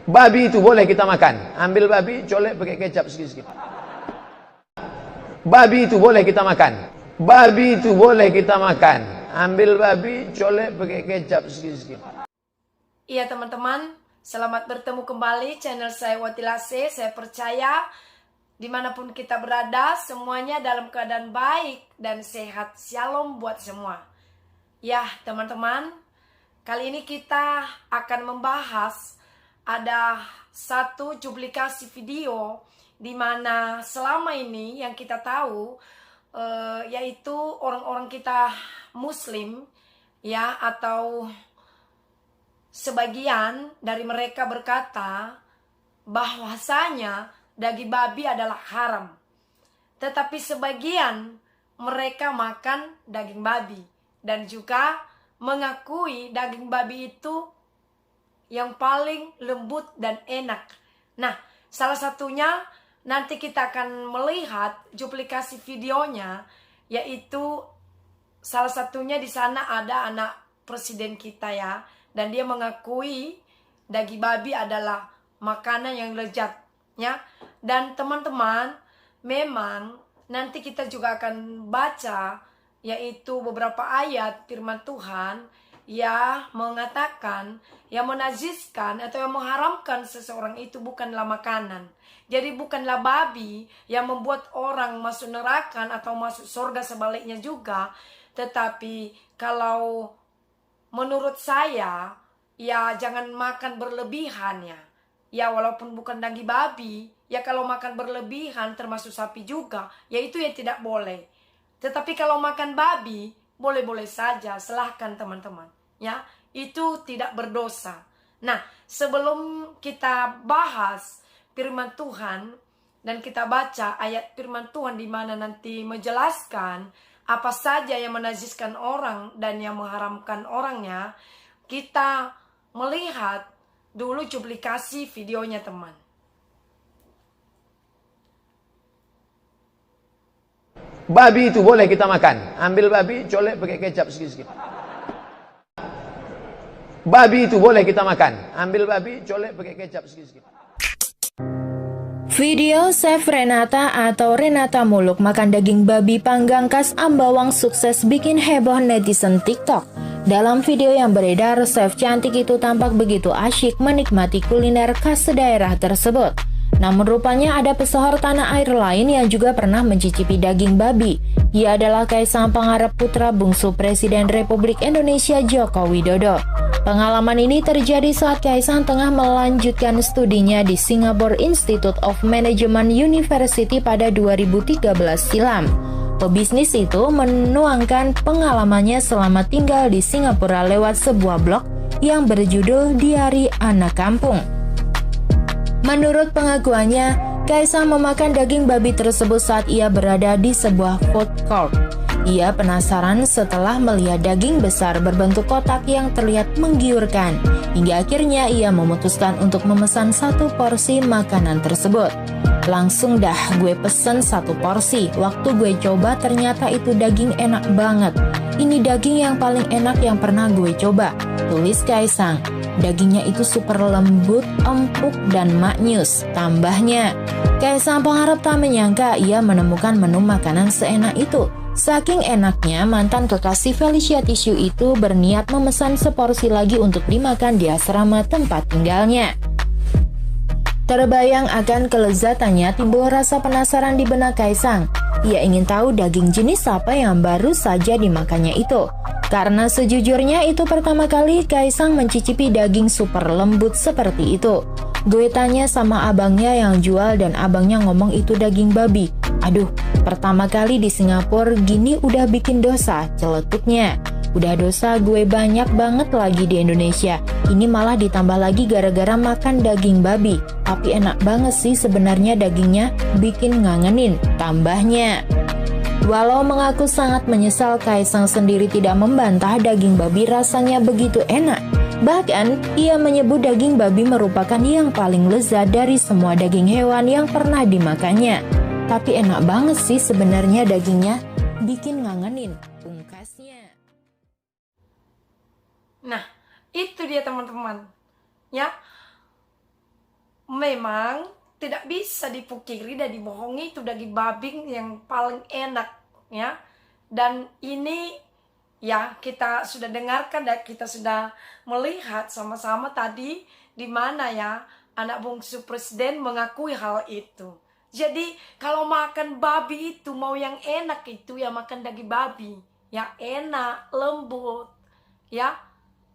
Babi itu boleh kita makan. Ambil babi, colek pakai kecap sikit-sikit. Babi itu boleh kita makan. Babi itu boleh kita makan. Ambil babi, colek pakai kecap sikit-sikit. Iya teman-teman, selamat bertemu kembali channel saya Watilase. Saya percaya dimanapun kita berada, semuanya dalam keadaan baik dan sehat. Shalom buat semua. Ya teman-teman, kali ini kita akan membahas ada satu publikasi video di mana selama ini yang kita tahu yaitu orang-orang kita Muslim ya, atau sebagian dari mereka berkata bahwasanya daging babi adalah haram. Tetapi sebagian mereka makan daging babi dan juga mengakui daging babi itu yang paling lembut dan enak. Nah, salah satunya nanti kita akan melihat duplikasi videonya, yaitu salah satunya di sana ada anak presiden kita ya, dan dia mengakui daging babi adalah makanan yang lezat ya. Dan teman-teman, memang nanti kita juga akan baca yaitu beberapa ayat firman Tuhan ya mengatakan, yang menajiskan atau yang mengharamkan seseorang itu bukanlah makanan. Jadi bukanlah babi yang membuat orang masuk neraka atau masuk surga, sebaliknya juga. Tetapi kalau menurut saya, ya jangan makan berlebihan ya. Ya walaupun bukan daging babi, ya kalau makan berlebihan termasuk sapi juga, ya itu ya tidak boleh. Tetapi kalau makan babi, boleh-boleh saja, silahkan teman-teman. Ya, itu tidak berdosa. Nah, sebelum kita bahas firman Tuhan dan kita baca ayat firman Tuhan di mana nanti menjelaskan apa saja yang menajiskan orang dan yang mengharamkan orangnya, kita melihat dulu publikasi videonya teman. Babi itu boleh kita makan. Ambil babi, colek pakai kecap sikit-sikit. Babi itu boleh kita makan. Ambil babi, colek pakai kecap sikit-sikit. Video Chef Renata atau Renata Muluk makan daging babi panggang khas Ambawang sukses bikin heboh netizen TikTok. Dalam video yang beredar, chef cantik itu tampak begitu asyik menikmati kuliner khas daerah tersebut. Namun rupanya ada pesohor tanah air lain yang juga pernah mencicipi daging babi. Ia adalah Kaisang Pangarep, putra bungsu Presiden Republik Indonesia Joko Widodo. Pengalaman ini terjadi saat Kaisang tengah melanjutkan studinya di Singapore Institute of Management University pada 2013 silam. Pebisnis itu menuangkan pengalamannya selama tinggal di Singapura lewat sebuah blog yang berjudul Diari Anak Kampung. Menurut pengakuannya, Kaisang memakan daging babi tersebut saat ia berada di sebuah food court. Ia penasaran setelah melihat daging besar berbentuk kotak yang terlihat menggiurkan. Hingga akhirnya ia memutuskan untuk memesan satu porsi makanan tersebut. Langsung dah gue pesen satu porsi. Waktu gue coba ternyata itu daging enak banget. Ini daging yang paling enak yang pernah gue coba, tulis Kaisang. Dagingnya itu super lembut, empuk, dan maknyus. Tambahnya, Kaisang Pangarep tak menyangka ia menemukan menu makanan seenak itu. Saking enaknya, mantan kekasih Felicia Tisu itu berniat memesan seporsi lagi untuk dimakan di asrama tempat tinggalnya. Terbayang akan kelezatannya, timbul rasa penasaran di benak Kaisang. Ia ingin tahu daging jenis apa yang baru saja dimakannya itu. Karena sejujurnya itu pertama kali Kaisang mencicipi daging super lembut seperti itu. Gue tanya sama abangnya yang jual dan abangnya ngomong itu daging babi. Aduh, pertama kali di Singapura gini udah bikin dosa, celetuknya. Udah dosa gue banyak banget lagi di Indonesia. Ini malah ditambah lagi gara-gara makan daging babi. Tapi enak banget sih sebenarnya dagingnya, bikin ngangenin. Tambahnya, walau mengaku sangat menyesal, Kaisang sendiri tidak membantah daging babi rasanya begitu enak. Bahkan, ia menyebut daging babi merupakan yang paling lezat dari semua daging hewan yang pernah dimakannya. Tapi enak banget sih sebenarnya dagingnya, bikin ngangenin, pungkasnya. Nah, itu dia teman-teman. Ya. memang tidak bisa dipungkiri dan dibohongi, itu daging babi yang paling enak ya. Dan ini ya kita sudah dengarkan dan kita sudah melihat sama-sama tadi di mana ya anak bungsu presiden mengakui hal itu. Jadi kalau makan babi itu mau yang enak itu ya makan daging babi yang enak, lembut ya.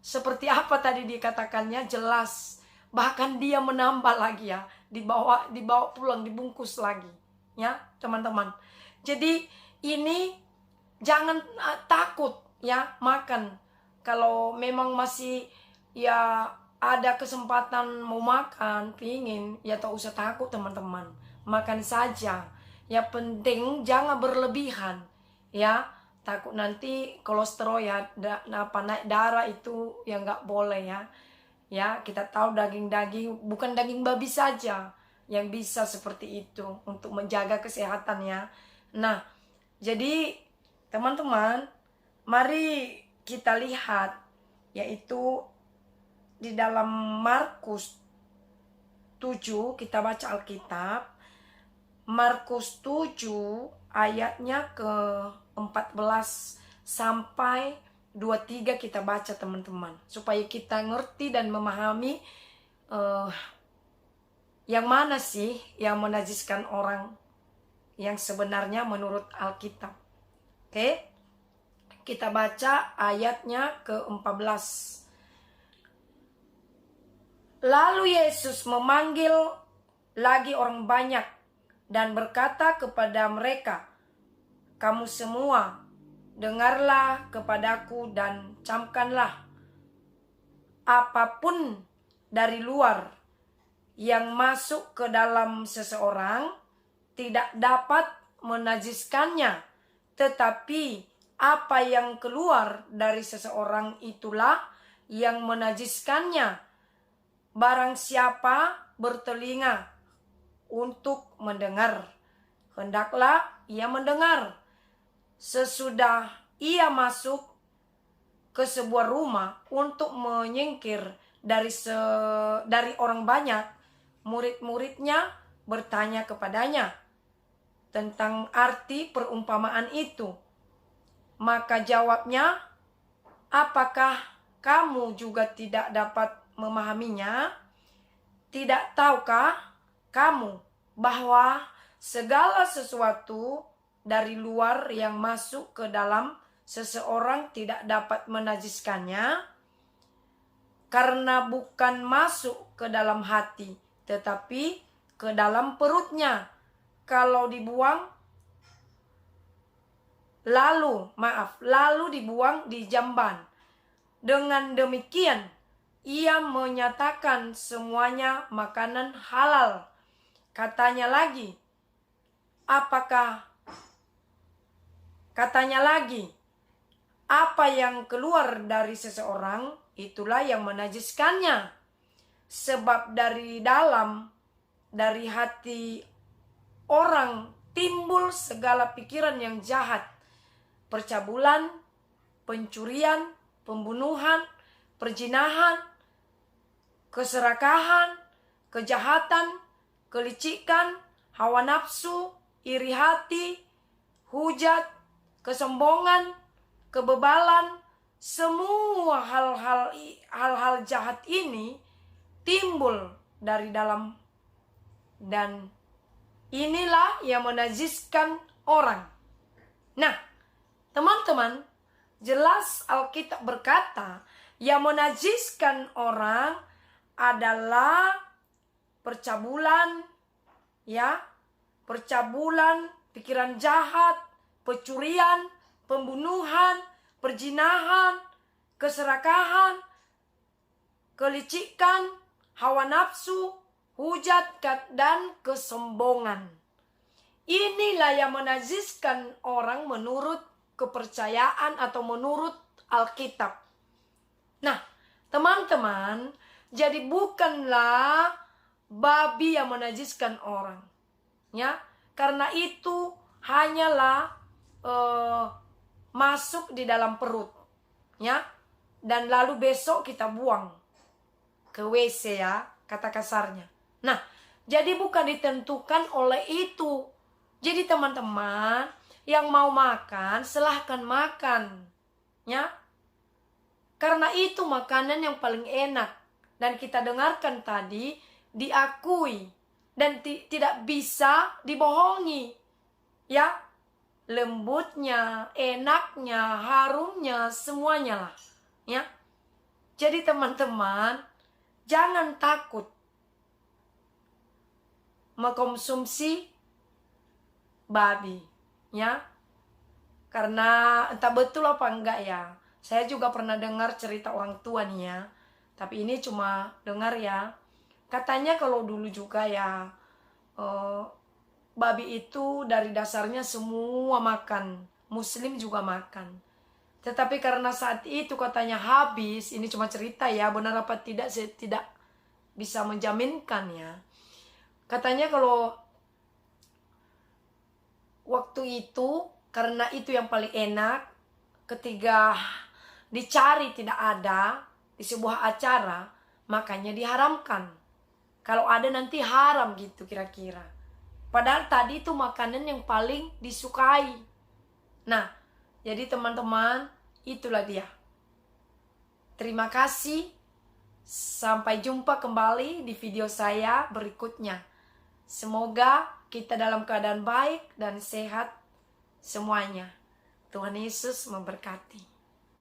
Seperti apa tadi dikatakannya jelas. Bahkan dia menambah lagi ya, dibawa pulang, dibungkus lagi ya teman-teman. Jadi ini jangan takut ya makan. Kalau memang masih ya ada kesempatan mau makan, pingin, ya tak usah takut teman-teman. Makan saja. Ya penting jangan berlebihan ya. Takut nanti kolesterol ya naik darah itu ya nggak boleh ya. Ya, kita tahu daging-daging bukan daging babi saja yang bisa seperti itu untuk menjaga kesehatannya. Nah, jadi teman-teman, mari kita lihat yaitu di dalam Markus 7, kita baca Alkitab. Markus 7 ayatnya ke-14 sampai 23 kita baca teman-teman, supaya kita ngerti dan memahami yang mana sih yang menajiskan orang yang sebenarnya menurut Alkitab. Oke, kita baca ayatnya ke-14. Lalu Yesus memanggil lagi orang banyak dan berkata kepada mereka, "Kamu semua dengarlah kepadaku dan camkanlah. Apapun dari luar yang masuk ke dalam seseorang tidak dapat menajiskannya, tetapi apa yang keluar dari seseorang itulah yang menajiskannya. Barang siapa bertelinga untuk mendengar, hendaklah ia mendengar." Sesudah ia masuk ke sebuah rumah untuk menyingkir dari orang banyak, murid-muridnya bertanya kepadanya tentang arti perumpamaan itu. Maka jawabnya, "Apakah kamu juga tidak dapat memahaminya? Tidak tahukah kamu bahwa segala sesuatu dari luar yang masuk ke dalam seseorang tidak dapat menajiskannya, karena bukan masuk ke dalam hati, tetapi ke dalam perutnya. Kalau dibuang, lalu dibuang di jamban. Dengan demikian, ia menyatakan semuanya makanan halal." Katanya lagi, "Apa yang keluar dari seseorang, itulah yang menajiskannya. Sebab dari hati orang timbul segala pikiran yang jahat, percabulan, pencurian, pembunuhan, perzinahan, keserakahan, kejahatan, kelicikan, hawa nafsu, iri hati, hujat, kesombongan, kebebalan." Semua hal-hal jahat ini timbul dari dalam, dan inilah yang menajiskan orang. Nah, teman-teman, jelas Alkitab berkata yang menajiskan orang adalah percabulan, ya, pikiran jahat, pencurian, pembunuhan, perzinahan, keserakahan, kelicikan, hawa nafsu, hujat, dan kesombongan. Inilah yang menajiskan orang menurut kepercayaan atau menurut Alkitab. Nah, teman-teman, jadi bukanlah babi yang menajiskan orang, ya, karena itu hanyalah masuk di dalam perut, ya, dan lalu besok kita buang ke WC, ya, kata kasarnya. Nah, jadi bukan ditentukan oleh itu. Jadi teman-teman yang mau makan, silahkan makan. Ya. Karena itu makanan yang paling enak. Dan kita dengarkan tadi, diakui. Dan tidak bisa dibohongi. Ya. Lembutnya, enaknya, harumnya, semuanya lah. Ya. Jadi teman-teman, jangan takut mengkonsumsi babi, ya. Karena entah betul apa enggak ya. Saya juga pernah dengar cerita orang tua nih ya. Tapi ini cuma dengar ya. Katanya kalau dulu juga ya, babi itu dari dasarnya semua makan. Muslim juga makan. Tetapi karena saat itu katanya habis, ini cuma cerita ya, benar apa tidak saya tidak bisa menjaminkan ya. Katanya kalau waktu itu, karena itu yang paling enak, ketika dicari tidak ada di sebuah acara, makanya diharamkan. Kalau ada nanti haram gitu kira-kira. Padahal tadi itu makanan yang paling disukai. Nah, jadi teman-teman, itulah dia. Terima kasih. Sampai jumpa kembali di video saya berikutnya. Semoga kita dalam keadaan baik dan sehat semuanya. Tuhan Yesus memberkati.